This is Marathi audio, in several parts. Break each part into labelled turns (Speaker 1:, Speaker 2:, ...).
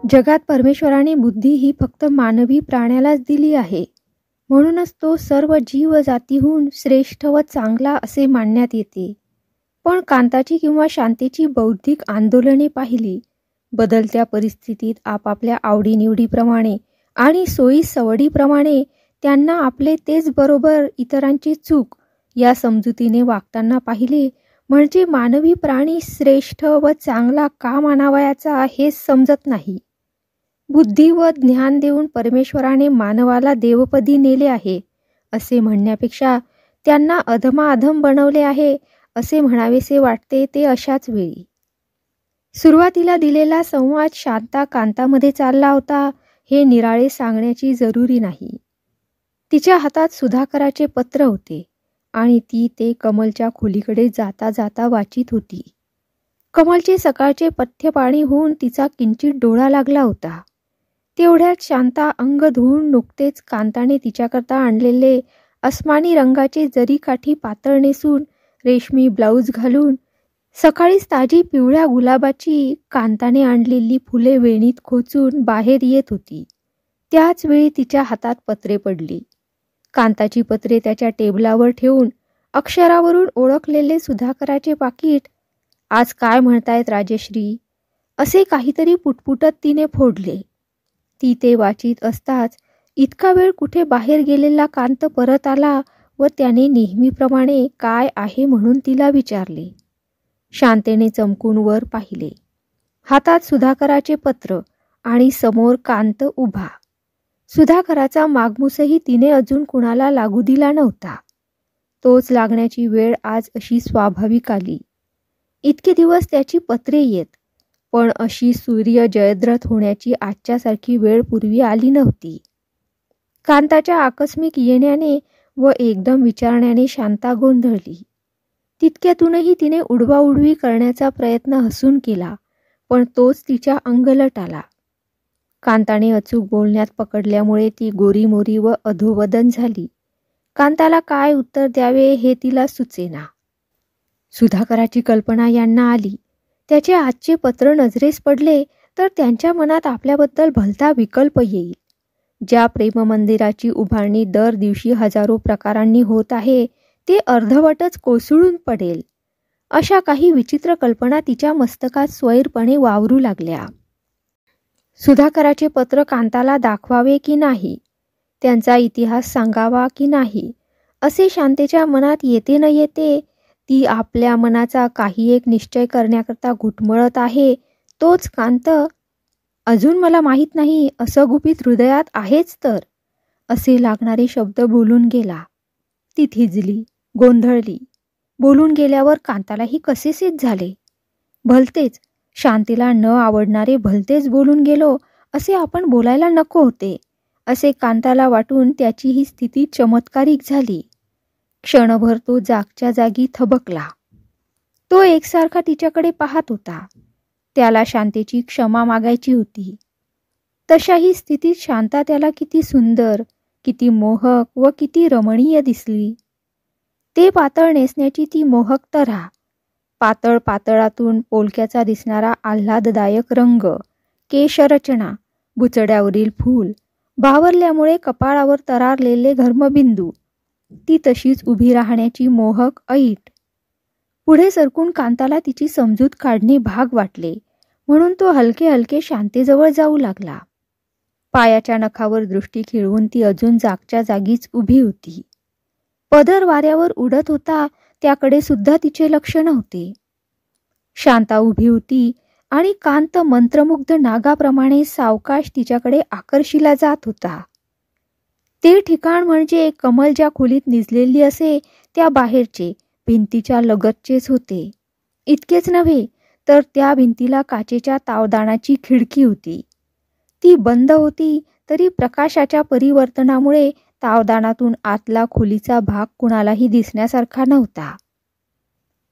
Speaker 1: जगात परमेश्वराने बुद्धी ही फक्त मानवी प्राण्यालाच दिली आहे. म्हणूनच तो सर्व जीवजातीहून श्रेष्ठ व चांगला असे मानण्यात येते. पण कांताची किंवा शांतीची बौद्धिक आंदोलने पाहिली, बदलत्या परिस्थितीत आपापल्या आवडीनिवडीप्रमाणे आणि सोयी सवडीप्रमाणे त्यांना आपले तेच बरोबर, इतरांची चूक या समजुतीने वागताना पाहिले, म्हणजे मानवी प्राणी श्रेष्ठ व चांगला का मानावयाचा हेच समजत नाही. बुद्धी व ज्ञान देऊन परमेश्वराने मानवाला देवपदी नेले आहे असे म्हणण्यापेक्षा त्यांना अधमाअधम बनवले आहे असे म्हणावेसे वाटते ते अशाच वेळी. सुरुवातीला दिलेला संवाद शांता कांतामध्ये चालला होता हे निराळे सांगण्याची जरुरी नाही. तिच्या हातात सुधाकराचे पत्र होते आणि ती ते कमलच्या खोलीकडे जाता जाता वाचित होती. कमलचे सकाळचे पथ्यपाणी होऊन तिचा किंचित डोळा लागला होता. तेवढ्यात शांता अंग धुवून नुकतेच कांताने तिच्याकरता आणलेले अस्मानी रंगाचे जरीकाठी पातळ नेसून रेशमी ब्लाऊज घालून सकाळीच ताजी पिवळ्या गुलाबाची कांताने आणलेली फुले वेणीत खोचून बाहेर येत होती. त्याच वेळी तिच्या हातात पत्रे पडली. कांताची पत्रे त्याच्या टेबलावर ठेवून अक्षरावरून ओळखलेले सुधाकराचे पाकीट. आज काय म्हणतायत राजेश्री, असे काहीतरी पुटपुटत तिने फोडले. ती ते वाचित असताच इतका वेळ कुठे बाहेर गेलेला कांत परत आला व त्याने नेहमीप्रमाणे काय आहे म्हणून तिला विचारले. शांतेने चमकून वर पाहिले. हातात सुधाकराचे पत्र आणि समोर कांत उभा. सुधाकराचा मागमूसही तिने अजून कुणाला लागू दिला नव्हता. तोच लागण्याची वेळ आज अशी स्वाभाविक आली. इतके दिवस त्याची पत्रे येत, पण अशी सूर्य जयद्रथ होण्याची आजच्यासारखी वेळ पूर्वी आली नव्हती. कांताच्या आकस्मिक येण्याने व एकदम विचारण्याने शांता गोंधळली. तितक्यातूनही तिने उडवाउडवी करण्याचा प्रयत्न हसून केला, पण तोच तिच्या अंगलट आला. कांताने अचूक बोलण्यात पकडल्यामुळे ती गोरीमोरी व अधोवदन झाली. कांताला काय उत्तर द्यावे हे तिला सुचेना. सुधाकराची कल्पना यांना आली. त्याचे आजचे पत्र नजरेस पडले तर त्यांच्या मनात आपल्याबद्दल भलता विकल्प येईल. ज्या प्रेममंदिराची उभारणी दर दिवशी हजारो प्रकारांनी होत आहे ते अर्धवटच कोसळून पडेल, अशा काही विचित्र कल्पना तिच्या मस्तकात स्वैरपणे वावरू लागल्या. सुधाकराचे पत्र कांताला दाखवावे की नाही, त्यांचा इतिहास सांगावा की नाही, असे शांतेच्या मनात येते न येते. ती आपल्या मनाचा काही एक निश्चय करण्याकरता घुटमळत आहे. तोच कांत अजून मला माहीत नाही असं गुपित हृदयात आहेच तर, असे लागणारे शब्द बोलून गेला. ती थिजली, गोंधळली. बोलून गेल्यावर कांतालाही कसेसेच झाले. भलतेच शांतीला न आवडणारे भलतेच बोलून गेलो असे आपण बोलायला नको होते, असे कांताला वाटून त्याची ही स्थिती चमत्कारिक झाली. क्षणभर तो जागच्या जागी थबकला. तो एकसारखा तिच्याकडे पाहत होता. त्याला शांतेची क्षमा मागायची होती. तशाही स्थितीत शांता त्याला किती सुंदर, किती मोहक व किती रमणीय दिसली. ते पातळ नेसण्याची ती मोहक तऱ्हा, पातळ पातळातून पोलक्याचा दिसणारा आल्हाददायक रंग, केशरचना, बुचड्यावरील फूल, बावरल्यामुळे कपाळावर तरारलेले घर्मबिंदू, ती तशीच उभी राहण्याची मोहक ऐट. पुढे सरकून कांताला तिची समजूत काढणे भाग वाटले, म्हणून तो हलके हलके शांतेजवळ जाऊ लागला. पायाच्या नखावर दृष्टी खिळवून ती अजून जागच्या जागीच उभी होती. पदर वाऱ्यावर उडत होता, त्याकडे सुद्धा तिचे लक्ष नव्हते. शांता उभी होती आणि कांत मंत्रमुग्ध नागाप्रमाणे सावकाश तिच्याकडे आकर्षिला जात होता. ते ठिकाण म्हणजे कमल ज्या खोलीत निजलेली असे त्या बाहेरचे, भिंतीच्या लगतचेच होते. इतकेच नव्हे तर त्या भिंतीला काचेच्या तावदानाची खिडकी होती. ती बंद होती तरी प्रकाशाच्या परिवर्तनामुळे तावदानातून आतला खोलीचा भाग कुणालाही दिसण्यासारखा नव्हता.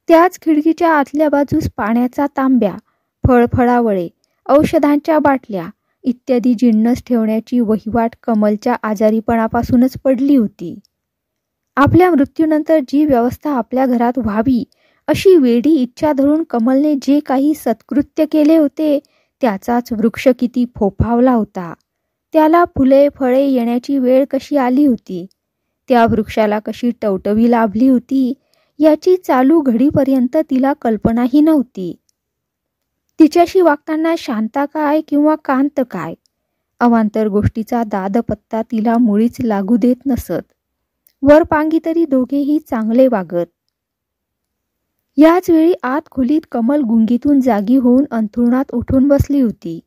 Speaker 1: त्याच खिडकीच्या आतल्या बाजूस पाण्याचा तांब्या, फळफळावळे, औषधांच्या बाटल्या इत्यादी जिन्नस ठेवण्याची वहिवाट कमलच्या आजारीपणापासूनच पडली होती. आपल्या मृत्यूनंतर जी व्यवस्था आपल्या घरात व्हावी अशी वेडी इच्छा धरून कमलने जे काही सत्कृत्य केले होते त्याचाच वृक्ष किती फोफावला होता, त्याला फुले फळे येण्याची वेळ कशी आली होती, त्या वृक्षाला कशी टवटवी लाभली होती, याची चालू घडीपर्यंत तिला कल्पनाही नव्हती. तिच्याशी वागताना शांता काय किंवा कांत काय, अवांतर गोष्टीचा दादपत्ता तिला मुळीच लागू देत नसत. वरपांगी तरी दोघेही चांगले वागत. याच वेळी आत खोलीत कमल गुंगीतून जागी होऊन अंथरुणात उठून बसली होती.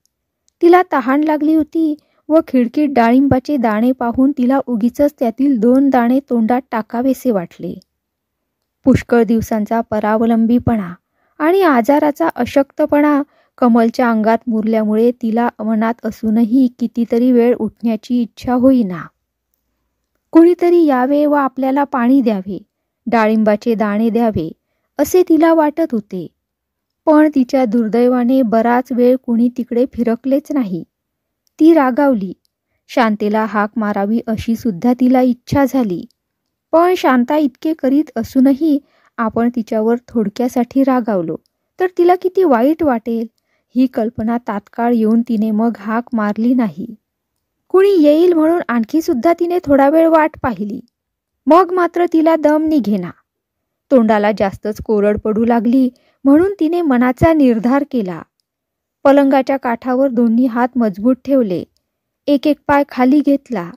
Speaker 1: तिला तहान लागली होती व खिडकीत डाळिंबाचे दाणे पाहून तिला उगीचच त्यातील 2 दाणे तोंडात टाकावेसे वाटले. पुष्कळ दिवसांचा परावलंबीपणा आणि आजाराचा अशक्तपणा कमलच्या अंगात मुरल्यामुळे तिला मनात असूनही कितीतरी वेळ उठण्याची इच्छा होईना. कुणीतरी यावे व आपल्याला पाणी द्यावे, डाळिंबाचे दाणे द्यावे असे तिला वाटत होते. पण तिच्या दुर्दैवाने बराच वेळ कुणी तिकडे फिरकलेच नाही. ती रागावली. शांतेला हाक मारावी अशी सुद्धा तिला इच्छा झाली. पण शांता इतके करीत असूनही आपण तिच्यावर थोडक्यासाठी रागावलो तर तिला किती वाईट वाटेल, ही कल्पना तात्काळ येऊन तिने मग हाक मारली नाही. कुणी येईल म्हणून आणखी सुद्धा तिने थोडा वेळ वाट पाहिली. मग मात्र तिला दम निघेना. तोंडाला जास्तच कोरड पडू लागली म्हणून तिने मनाचा निर्धार केला. पलंगाच्या काठावर दोन्ही हात मजबूत ठेवले. एक पाय खाली घेतला.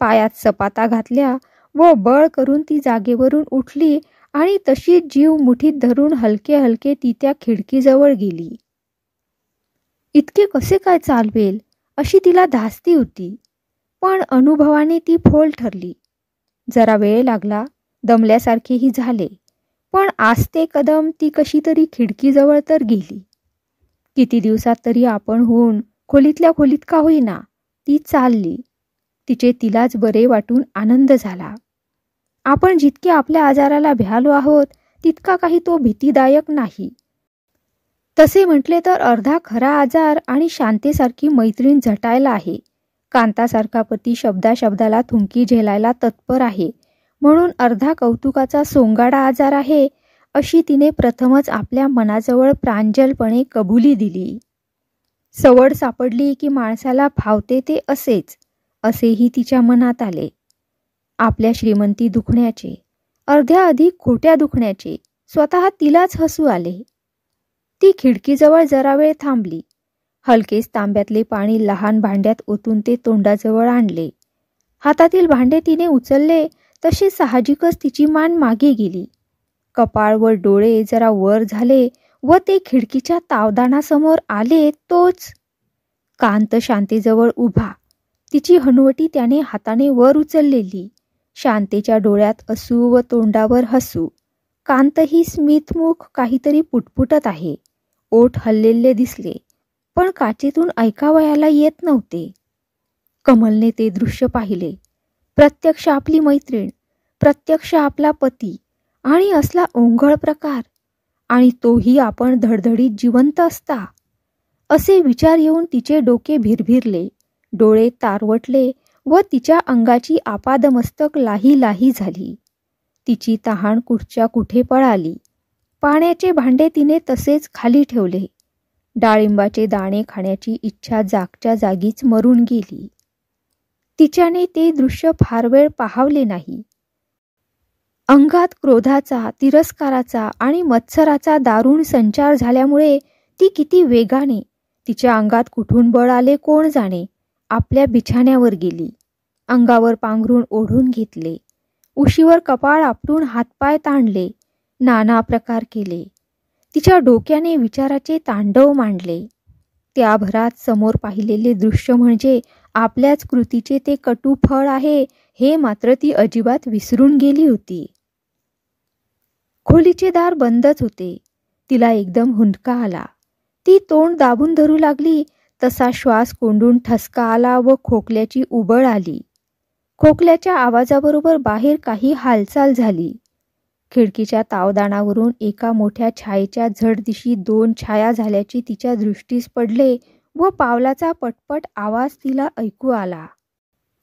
Speaker 1: पायात सपाता घातल्या व बळ करून ती जागेवरून उठली आणि तशी जीव मुठीत धरून हलके हलके ती त्या खिडकीजवळ गेली. इतके कसे काय चालवेल अशी तिला धास्ती होती. पण अनुभवाने ती फोल ठरली. जरा वेळ लागला, दमल्यासारखेही झाले. पण आस्ते कदम ती कशी तरी खिडकीजवळ तर गेली. किती दिवसात तरी आपण होऊन खोलीतल्या खोलीत का होईना ती चालली. तिचे तिलाच बरे वाटून आनंद झाला. आपण जितके आपल्या आजाराला भ्यालो आहोत तितका काही तो भीतीदायक नाही. तसे म्हटले तर अर्धा खरा आजार आणि शांतेसारखी मैत्रीण झटायला आहे. कांतासारखा पती शब्दाला थुंकी झेलायला तत्पर आहे म्हणून अर्धा कौतुकाचा सोंगाडा आजार आहे अशी तिने प्रथमच आपल्या मनाजवळ प्रांजलपणे कबुली दिली. सवड सापडली की माणसाला फावते ते असेही तिच्या मनात आले. आपल्या श्रीमंती दुखण्याचे, अर्ध्या अधिक खोट्या दुखण्याचे स्वतः तिलाच हसू आले. ती खिडकीजवळ जरा वेळ थांबली. हलकेच तांब्यातले पाणी लहान भांड्यात ओतून ते तोंडाजवळ आणले. हातातील भांडे तिने उचलले तशी साहजिकच तिची मान मागे गेली. कपाळ व डोळे जरा वर झाले व ते खिडकीच्या तावदानासमोर आले तोच कांत शांतेजवळ उभा. तिची हनुवटी त्याने हाताने वर उचललेली. शांतेच्या डोळ्यात असू व तोंडावर हसू. कांतही स्मितमुख काहीतरी पुटपुटत आहे. ओठ हललेले दिसले पण काचेतून ऐकावयाला येत नव्हते. कमलने ते दृश्य पाहिले. प्रत्यक्ष आपली मैत्रीण, प्रत्यक्ष आपला पती आणि असला ओंघळ प्रकार, आणि तोही आपण धडधडीत जिवंत असता. असे विचार येऊन तिचे डोके भिरभिरले, डोळे तारवटले व तिच्या अंगाची आपादमस्तक लाही लाही झाली. तिची तहान कुठच्या कुठे पळाली. पाण्याचे भांडे तिने तसेच खाली ठेवले. डाळिंबाचे दाणे खाण्याची इच्छा जागच्या जागीच मरून गेली. तिच्याने ते दृश्य फार वेळ पाहावले नाही. अंगात क्रोधाचा, तिरस्काराचा आणि मत्सराचा दारुण संचार झाल्यामुळे ती किती वेगाने, तिच्या अंगात कुठून बळ आले कोण जाणे, आपल्या बिछाण्यावर गेली. अंगावर पांघरून ओढून घेतले. उशीवर कपाळ आपटून हातपाय ताणले. नाना प्रकार केले. तिच्या डोक्याने विचाराचे तांडव मांडले. त्या भरात समोर पाहिलेले दृश्य म्हणजे आपल्याच कृतीचे ते कटू फळ आहे हे मात्र ती अजिबात विसरून गेली होती. खोलीचे दार बंदच होते. तिला एकदम हुंदका आला. ती तोंड दाबून धरू लागली तसा श्वास कोंडून ठसका आला व खोकल्याची उबळ आली. खोकल्याच्या आवाजाबरोबर बाहेर काही हालचाल झाली. खिडकीच्या तावदानावरून एका मोठ्या छायेच्या झडदिशी 2 छाया झाल्याची तिच्या दृष्टीस पडले व पावलाचा पटपट आवाज तिला ऐकू आला.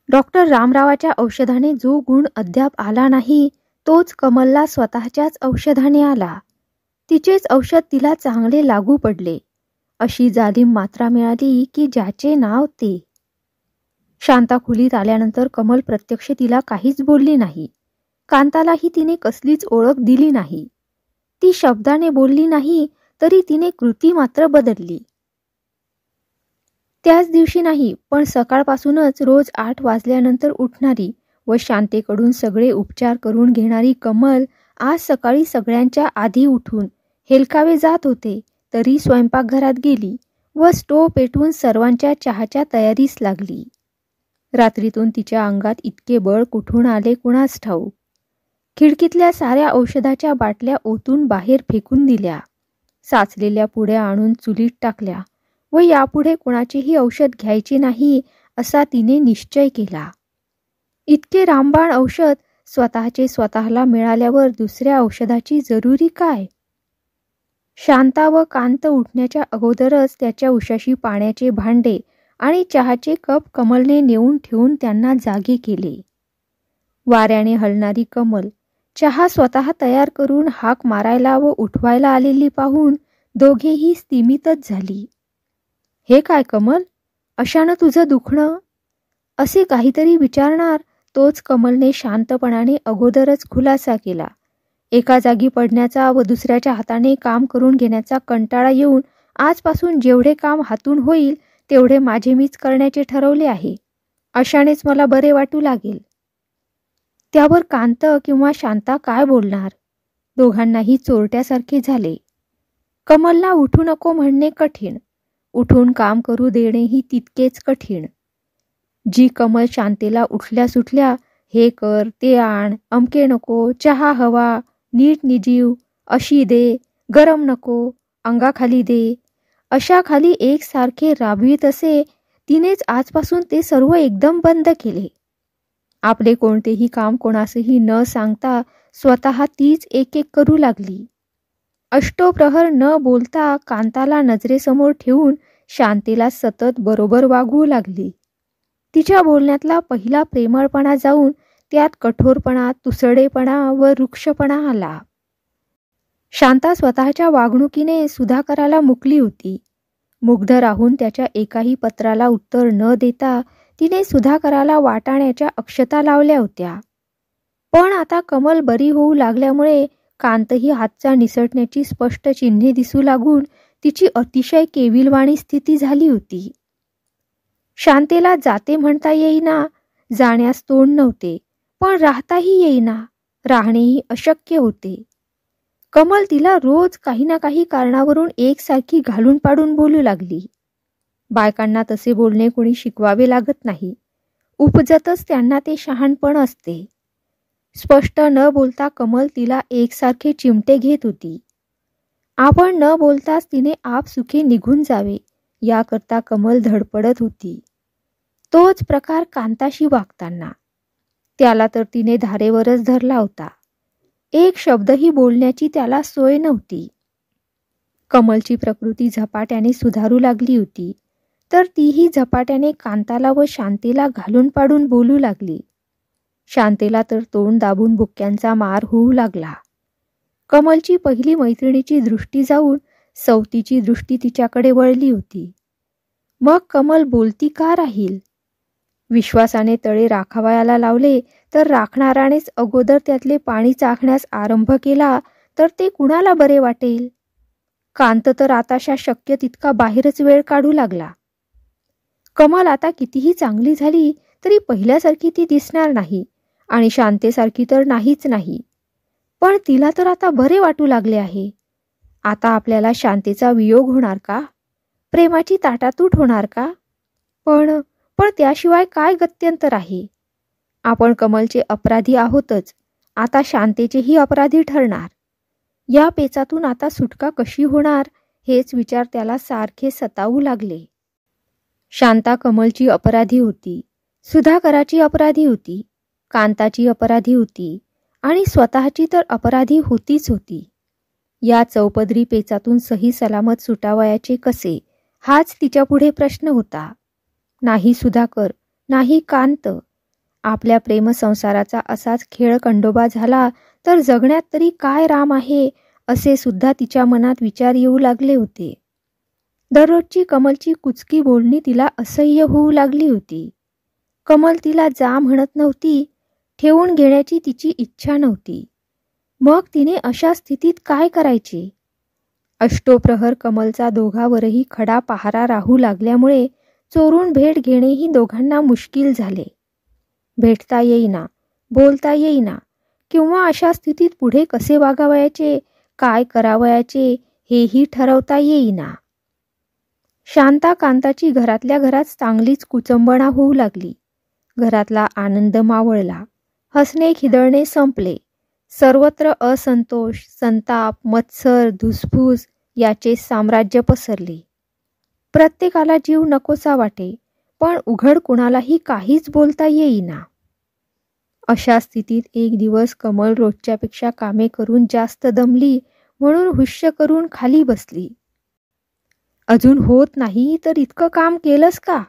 Speaker 1: डॉक्टर रामरावाच्या औषधाने जो गुण अद्याप आला नाही तोच कमलला स्वतःच्याच औषधाने आला. तिचेच औषध तिला चांगले लागू पडले. अशी जालिम मात्रा मिळाली की ज्याचे नाव ते. शांता खोलीत आल्यानंतर कमल प्रत्यक्ष तिला काहीच बोलली नाही. कांतालाही तिने कसलीच ओळख दिली नाही. ती शब्दाने बोलली नाही तरी तिने कृती मात्र बदलली. त्याच दिवशी नाही पण सकाळपासूनच रोज 8 वाजल्यानंतर उठणारी व शांतेकडून सगळे उपचार करून घेणारी कमल आज सकाळी सगळ्यांच्या आधी उठून हेलकावे जात होते तरी स्वयंपाकघरात गेली व स्टोव पेटवून सर्वांच्या चहाच्या तयारीस लागली. रात्रीतून तिच्या अंगात इतके बळ कुठून आले कुणास ठाऊक. खिडकीतल्या साऱ्या औषधाच्या बाटल्या ओतून बाहेर फेकून दिल्या. साचलेल्या पुड्या आणून चुलीत टाकल्या व यापुढे कुणाचेही औषध घ्यायचे नाही असा तिने निश्चय केला. इतके रामबाण औषध स्वतःचे स्वतःला मिळाल्यावर दुसऱ्या औषधाची जरुरी काय? शांता व कांत उठण्याच्या अगोदरच त्याच्या उशाशी पाण्याचे भांडे आणि चहाचे कप कमलने नेऊन ठेवून त्यांना जागे केले. वाऱ्याने हलणारी कमल चहा स्वतः तयार करून हाक मारायला व उठवायला आलेली पाहून दोघेही स्तिमितच झाली. हे काय कमल, अशानं तुझं दुखणं? असे काहीतरी विचारणार तोच कमलने शांतपणाने अगोदरच खुलासा केला. एका जागी पडण्याचा व दुसऱ्याच्या हाताने काम करून घेण्याचा कंटाळा येऊन आजपासून जेवढे काम हातून होईल तेवढे माझे मीच करण्याचे ठरवले आहे. अशानेच मला बरे वाटू लागेल. त्यावर कांत किंवा शांता काय बोलणार? दोघांनाही चोरट्यासारखे झाले. कमलला उठू नको म्हणणे कठीण, उठून काम करू देणेही तितकेच कठीण. जी कमल शांतेला उठल्या सुटल्या हे कर ते आण, अमके नको, चहा हवा, नीट निजीव, अशी दे, गरम नको, अंगाखाली दे, अशा खाली एकसारखे राबवीत असे तिनेच आजपासून ते सर्व एकदम बंद केले. आपले कोणतेही काम कोणासही न सांगता स्वतः तीच एक एक करू लागली. अष्टोप्रहर न बोलता कांताला नजरेसमोर ठेवून शांतेला सतत बरोबर वागवू लागली. तिच्या बोलण्यातला पहिला प्रेमळपणा जाऊन त्यात कठोरपणा, तुसडेपणा व रुक्षपणा आला. शांता स्वतःच्या वागणुकीने सुधाकराला मुकली होती. मुग्ध राहून त्याच्या एकाही पत्राला उत्तर न देता तिने सुधाकराला वाटाण्याच्या अक्षता लावल्या होत्या. पण आता कमल बरी होऊ लागल्यामुळे कांतही हातचा निसटण्याची स्पष्ट चिन्हे दिसू लागून तिची अतिशय केविलवाणी स्थिती झाली होती. शांतेला जाते म्हणता येईना, जाण्यास तोंड नव्हते, पण राहताही येईना, राहणेही अशक्य होते. कमल तिला रोज काही ना काही कारणावरून एकसारखी घालून पाडून बोलू लागली. बायकांना तसे बोलणे कोणी शिकवावे लागत नाही, उपजतच त्यांना ते शहाणपण असते. स्पष्ट न बोलता कमल तिला एकसारखे चिमटे घेत होती. आपण न बोलताच तिने आपसुखे निघून जावे याकरता कमल धडपडत होती. तोच प्रकार कांताशी वागताना. त्याला तर तिने धारेवरच धरला होता. एक शब्दही बोलण्याची त्याला सोय नव्हती. कमलची प्रकृती झपाट्याने सुधारू लागली होती, तर तीही झपाट्याने कांताला व शांतेला घालून पाडून बोलू लागली. शांतेला तर तोंड दाबून बुक्क्यांचा मार होऊ लागला. कमलची पहिली मैत्रिणीची दृष्टी जाऊन सवतीची दृष्टी तिच्याकडे वळली होती. मग कमल बोलती का राहील? विश्वासाने तळे राखावयाला लावले तर राखणारानेच अगोदर त्यातले पाणी चाखण्यास आरंभ केला तर ते कुणाला बरे वाटेल? कांत तर आताशा शक्य तितका बाहेरच वेळ काढू लागला. कमल आता कितीही चांगली झाली तरी पहिल्यासारखी ती दिसणार नाही आणि शांतेसारखी तर नाहीच नाही. पण तिला तर आता बरे वाटू लागले आहे. आता आपल्याला शांतेचा वियोग होणार का? प्रेमाची ताटातूट होणार का? पण त्याशिवाय काय गत्यंतर आहे? आपण कमलचे अपराधी आहोतच, आता शांतेचेही अपराधी ठरणार. या पेचातून आता सुटका कशी होणार हेच विचार त्याला सारखे सतावू लागले. शांता कमलची अपराधी होती, सुधाकराची अपराधी होती, कांताची अपराधी होती आणि स्वतःची तर अपराधी होतीच होती. या चौपदरी पेचातून सही सलामत सुटावयाचे कसे हाच तिच्यापुढे प्रश्न होता. नाही सुधाकर, नाही कांत. आपल्या प्रेमसंसाराचा असाच खेळखंडोबा झाला तर जगण्यात तरी काय राम आहे असे सुद्धा तिच्या मनात विचार येऊ लागले होते. दररोजची कमलची कुचकी बोलणी तिला असह्य होऊ लागली होती. कमल तिला जा म्हणत नव्हती, ठेवून घेण्याची तिची इच्छा नव्हती. मग तिने अशा स्थितीत काय करायचे? अष्टोप्रहर कमलचा दोघांवरही खडा पहारा राहू लागल्यामुळे चोरून भेट घेणेही दोघांना मुश्किल झाले. भेटता येईना, बोलता येईना, किंवा अशा स्थितीत पुढे कसे वागावयाचे, काय करावयाचे हेही ठरवता येईना. शांता कांताची घरातल्या घरात चांगलीच कुचंबणा होऊ लागली. घरातला आनंद मावळला. हसणे खिदळणे संपले. सर्वत्र असंतोष, संताप, मत्सर, धुसफूस याचे साम्राज्य पसरले. प्रत्येकाला जीव नकोसा वाटे, पण उघड कुणालाही काहीच बोलता येईना. अशा स्थितीत एक दिवस कमल रोजच्यापेक्षा कामे करून जास्त दमली म्हणून हुश्य करून खाली बसली. अजून होत नाही तर इतकं काम केलंस का?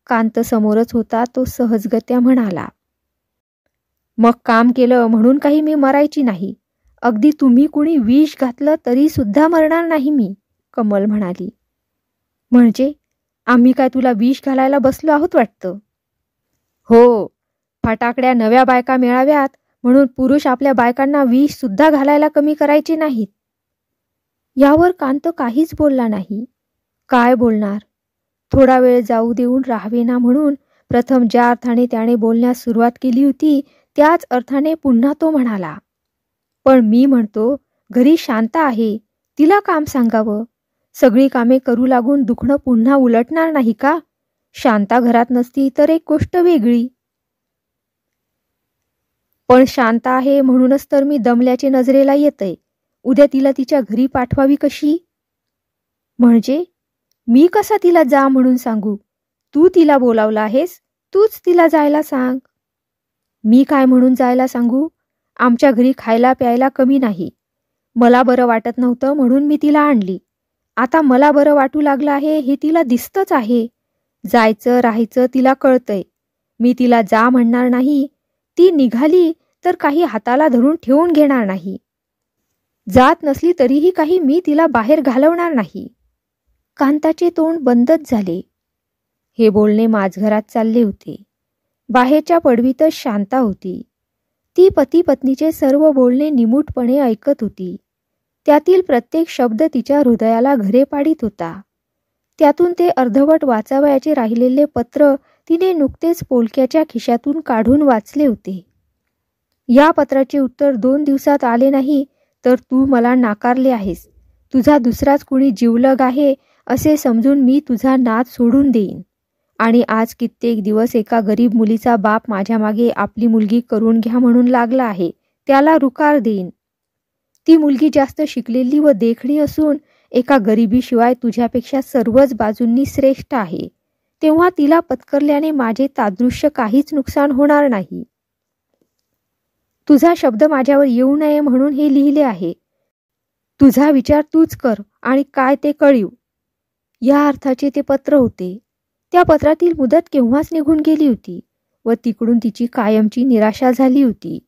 Speaker 1: कांत समोरच होता तो सहजगत्या म्हणाला. मग काम केलं म्हणून काही मी मरायची नाही. अगदी तुम्ही कुणी विष घातलं तरी सुद्धा मरणार नाही मी, कमल म्हणाली. म्हणजे आम्ही काय तुला विष घालायला बसलो आहोत वाटतं? हो, फटाकड्या नव्या बायका मिळाव्यात म्हणून पुरुष आपल्या बायकांना विष सुद्धा घालायला कमी करायचे नाहीत. यावर कांत काहीच बोलला नाही. काय बोलणार? थोडा वेळ जाऊ देऊन राहावेना म्हणून प्रथम ज्या अर्थाने त्याने बोलण्यास सुरुवात केली होती त्याच अर्थाने पुन्हा तो म्हणाला. पण मी म्हणतो, घरी शांता आहे, तिला काम सांगावं. सगळी कामे करू लागून दुखणं पुन्हा उलटणार नाही का? शांता घरात नसती तर एक गोष्ट वेगळी. पण शांता आहे म्हणूनच तर मी दमल्याचे नजरेला येतय. उद्या तिला तिच्या घरी पाठवावी कशी? म्हणजे मी कसा तिला जा म्हणून सांगू? तू तिला बोलावलं आहेस, तूच तिला जायला सांग. मी काय म्हणून जायला सांगू? आमच्या घरी खायला प्यायला कमी नाही. मला बरं वाटत नव्हतं म्हणून मी तिला आणली. आता मला बरं वाटू लागलं आहे हे तिला दिसतच आहे. जायचं राहायचं तिला कळतंय. मी तिला जा म्हणणार नाही. ती निघाली तर काही हाताला धरून ठेवून घेणार नाही. जात नसली तरीही काही मी तिला बाहेर घालवणार नाही. कांताचे तोंड बंदच झाले. हे बोलणे माझघरात चालले होते. बाहेरच्या पडवीतच शांता होती. ती पती पत्नीचे सर्व बोलणे निमूटपणे ऐकत होती. त्यातील प्रत्येक शब्द तिच्या हृदयाला घरे पाडीत होता. त्यातून ते अर्धवट वाचावयाचे राहिलेले पत्र तिने नुकतेच पोलक्याच्या खिशातून काढून वाचले होते. या पत्राचे उत्तर 2 दिवसात आले नाही तर तू मला नाकारले आहेस. तुझा दुसराच कुणी जिवलग आहे असे समजून मी तुझा नाद सोडून देईन. आणि आज कित्येक दिवस एका गरीब मुलीचा बाप माझ्या मागे आपली मुलगी करून घ्या म्हणून लागला आहे. त्याला रुकार देईन. ती मुलगी जास्त शिकलेली व देखणी असून एका गरिबीशिवाय तुझ्यापेक्षा सर्वच बाजूंनी श्रेष्ठ आहे. तेव्हा तिला पत्करल्याने माझे तादृश्य काहीच नुकसान होणार नाही. तुझा शब्द माझ्यावर येऊ नये म्हणून हे लिहिले आहे. तुझा विचार तूच कर आणि काय ते कळीव. या अर्थाचे ते पत्र होते. त्या पत्रातील मुदत केव्हाच निघून गेली होती व तिकडून तिची कायमची निराशा झाली होती.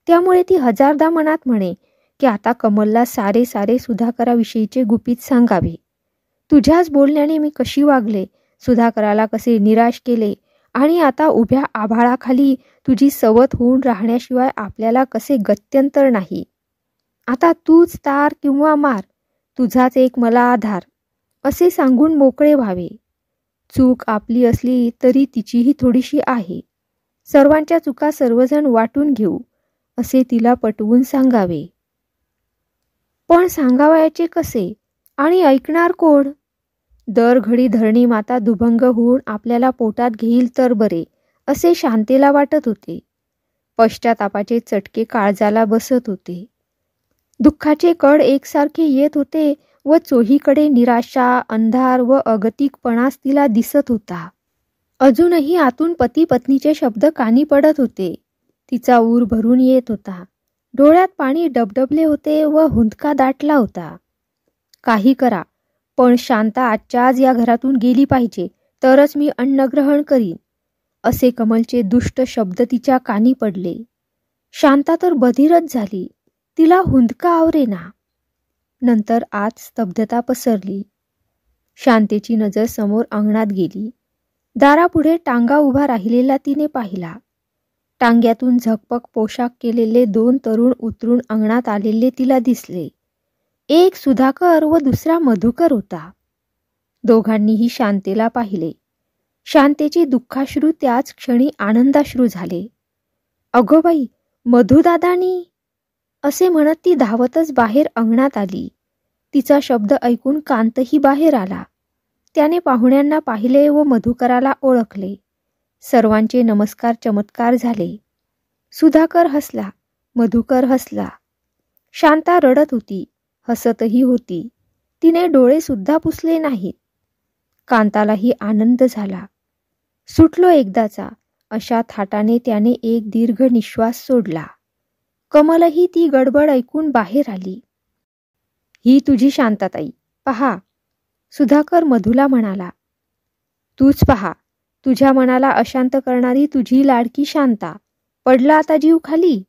Speaker 1: त्यामुळे ती हजारदा मनात म्हणे की आता कमलला सारे सुधाकराविषयीचे गुपित सांगावे. तुझ्याच बोलण्याने मी कशी वागले, सुधाकराला कसे निराश केले आणि आता उभ्या आभाळाखाली तुझी सवत होऊन राहण्याशिवाय आपल्याला कसे गत्यंतर नाही. आता तूच तार किंवा मार, तुझाच एक मला आधार असे सांगून मोकळे व्हावे. चूक आपली असली तरी तिचीही थोडीशी आहे. सर्वांच्या चुका सर्वजण वाटून घेऊ असे तिला पटवून सांगावे. पण सांगावयाचे कसे आणि ऐकणार कोण? दर घडी धरणी माता दुभंग होऊन आपल्याला पोटात घेईल तर बरे असे शांतेला वाटत होते. पश्चातापाचे चटके काळजाला बसत होते. दुःखाचे कड एकसारखे येत होते व चोहीकडे निराशा, अंधार व अगतिकपणाच तिला दिसत होता. अजूनही आतून पती पत्नीचे शब्द कानी पडत होते. तिचा ऊर भरून येत होता. डोळ्यात पाणी डबडबले होते व हुंदका दाटला होता. काही करा, पण शांता आजच्या आज या घरातून गेली पाहिजे, तरच मी अन्न ग्रहण करीन असे कमलचे दुष्ट शब्द तिच्या कानी पडले. शांता तर बधीरच झाली. तिला हुंदका आवरेना. नंतर आत स्तब्धता पसरली. शांतेची नजर समोर अंगणात गेली. दारापुढे टांगा उभा राहिलेला तिने पाहिला. टांग्यातून झकपक पोशाख केलेले 2 तरुण उतरून अंगणात आलेले तिला दिसले. एक सुधाकर व दुसरा मधुकर होता. दोघांनीही शांतेला पाहिले. शांतेचे दुःखाश्रू त्याच क्षणी आनंदाश्रू झाले. "अगो बाई, मधुदादानी!" असे म्हणत ती धावतच बाहेर अंगणात आली. तिचा शब्द ऐकून कांतही बाहेर आला. त्याने पाहुण्यांना पाहिले व मधुकराला ओळखले. सर्वांचे नमस्कार चमत्कार झाले. सुधाकर हसला, मधुकर हसला. शांता रडत होती, हसतही होती. तिने डोळे सुद्धा पुसले नाहीत. कांतालाही आनंद झाला. सुटलो एकदाचा, अशा थाटाने त्याने एक दीर्घ निश्वास सोडला. कमलही ती गडबड ऐकून बाहेर आली. "ही तुझी शांताताई, पहा," सुधाकर मधूला म्हणाला. "तूच पहा, तुझ्या मनाला अशांत करणारी तुझी लाडकी शांता. पडला आता जीव खाली."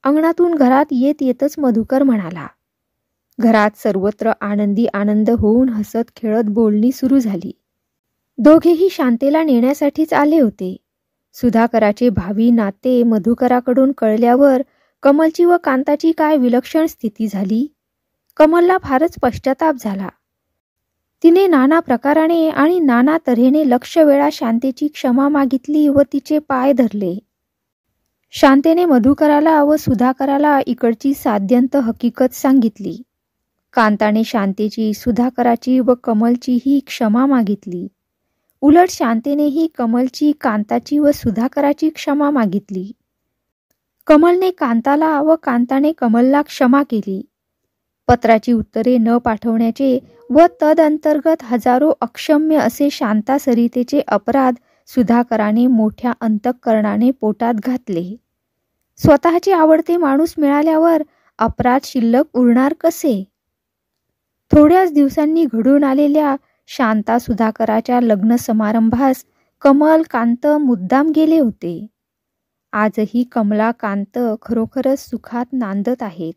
Speaker 1: अंगणातून घरात येत येतच मधुकर म्हणाला. घरात सर्वत्र आनंदी आनंद होऊन हसत खेळत बोलणी सुरू झाली. दोघेही शांतेला नेण्यासाठीच आले होते. सुधाकराचे भावी नाते मधुकराकडून कळल्यावर कमलची व कांताची काय विलक्षण स्थिती झाली. कमलला फारच पश्चाताप झाला. तिने नाना प्रकाराने आणि नाना तऱ्हेने लक्ष वेळा शांतेची क्षमा मागितली व तिचे पाय धरले. शांतेने मधुकराला व सुधाकराला इकडची साद्यंत हकीकत सांगितली. कांताने शांतेची, सुधाकराची व कमलचीही क्षमा मागितली. उलट शांतेनेही कमलची, कांताची व सुधाकराची क्षमा मागितली. कमलने कांताला व कांताने कमलला क्षमा केली. पत्राची उत्तरे न पाठवण्याचे व तदअंतर्गत हजारो अक्षम्य असे शांता सरितेचे अपराध सुधाकराने मोठ्या अंतःकरणाने पोटात घातले. स्वतःचे आवडते माणूस मिळाल्यावर अपराध शिल्लक उरणार कसे? थोड्याच दिवसांनी घडून आलेल्या शांता सुधाकराच्या लग्न समारंभास कमल, कांत मुद्दाम गेले होते. आजही कमला, कांत खरोखरच सुखात नांदत आहेत.